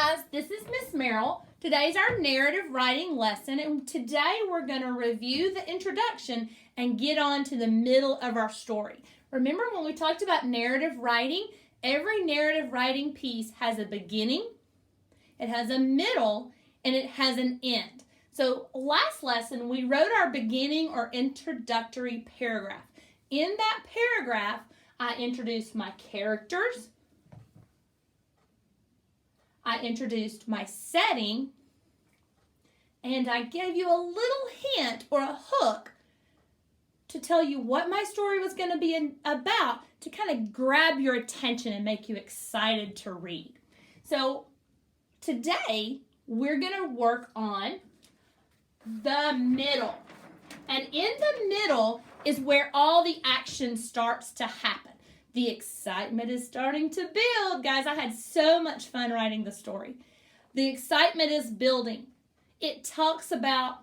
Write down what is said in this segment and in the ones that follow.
guys, this is Miss Merrill. Today's our narrative writing lesson, and today we're going to review the introduction and get on to the middle of our story. Remember when we talked about narrative writing? Every narrative writing piece has a beginning, it has a middle, and it has an end. So last lesson, we wrote our beginning or introductory paragraph. In that paragraph, I introduced my characters, I introduced my setting, and I gave you a little hint or a hook to tell you what my story was going to be about to kind of grab your attention and make you excited to read. So today we're going to work on the middle. And in the middle is where all the action starts to happen. The excitement is starting to build. Guys, I had so much fun writing the story. The excitement is building. It talks about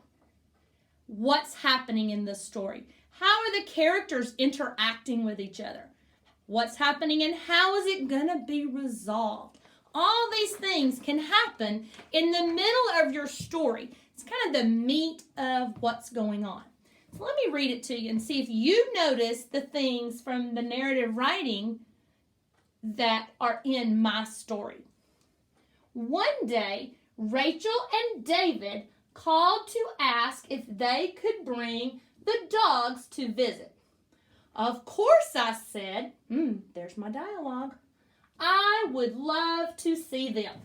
what's happening in the story. How are the characters interacting with each other? What's happening and how is it going to be resolved? All these things can happen in the middle of your story. It's kind of the meat of what's going on. So let me read it to you and see if you notice the things from the narrative writing that are in my story. One day, Rachel and David called to ask if they could bring the dogs to visit. Of course, I said, there's my dialogue. I would love to see them.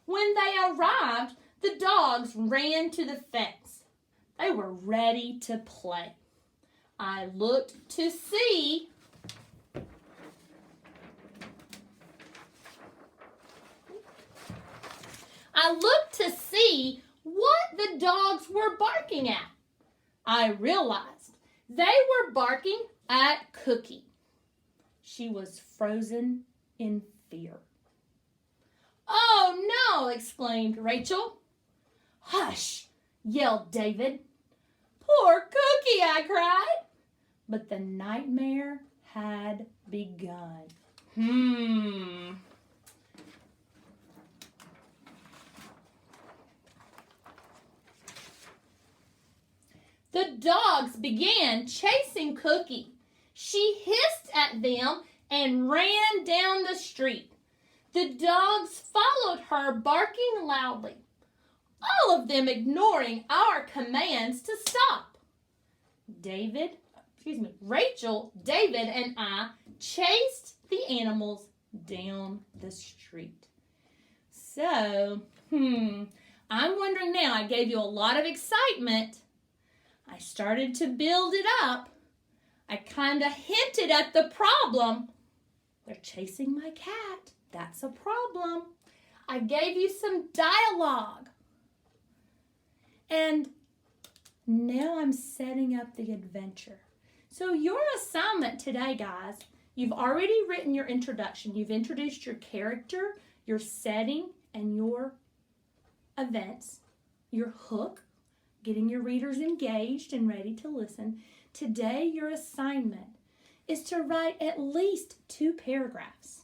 When they arrived, the dogs ran to the fence. They were ready to play. I looked to see what the dogs were barking at. I realized they were barking at Cookie. She was frozen in fear. "Oh no!" exclaimed Rachel. "Hush!" yelled David. "Poor Cookie!" I cried. But the nightmare had begun. The dogs began chasing Cookie. She hissed at them and ran down the street. The dogs followed her, barking loudly, all of them ignoring our commands to stop. Rachel, David, and I chased the animals down the street. So, I'm wondering now, I gave you a lot of excitement. I started to build it up. I kind of hinted at the problem. They're chasing my cat. That's a problem. I gave you some dialogue. And now I'm setting up the adventure. So your assignment today, guys, you've already written your introduction. You've introduced your character, your setting, and your events, your hook, getting your readers engaged and ready to listen. Today, your assignment is to write at least 2 paragraphs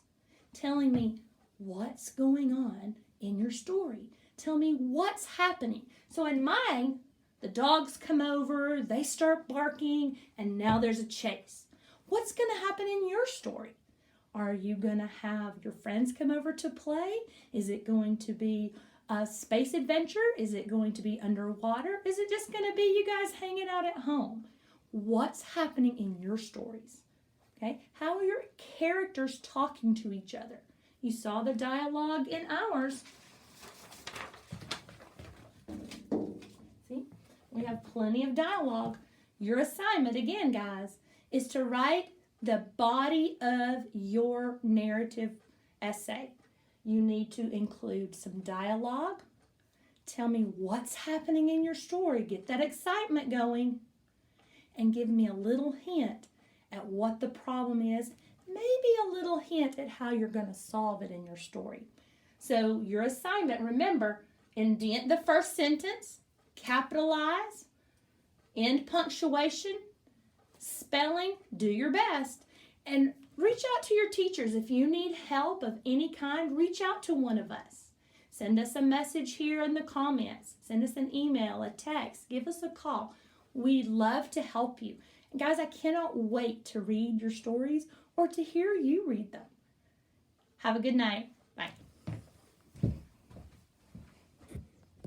telling me what's going on in your story. Tell me what's happening. So in mine, the dogs come over, they start barking, and now there's a chase. What's going to happen in your story? Are you going to have your friends come over to play? Is it going to be a space adventure? Is it going to be underwater? Is it just going to be you guys hanging out at home? What's happening in your stories? Okay? How are your characters talking to each other? You saw the dialogue in ours. See? We have plenty of dialogue. Your assignment, again, guys, is to write the body of your narrative essay. You need to include some dialogue. Tell me what's happening in your story. Get that excitement going. And give me a little hint at what the problem is. Maybe a little hint at how you're going to solve it in your story. So your assignment, remember, indent the first sentence, capitalize, end punctuation, spelling, do your best. And reach out to your teachers. If you need help of any kind, reach out to one of us. Send us a message here in the comments. Send us an email, a text. Give us a call. We'd love to help you. And guys, I cannot wait to read your stories or to hear you read them. Have a good night.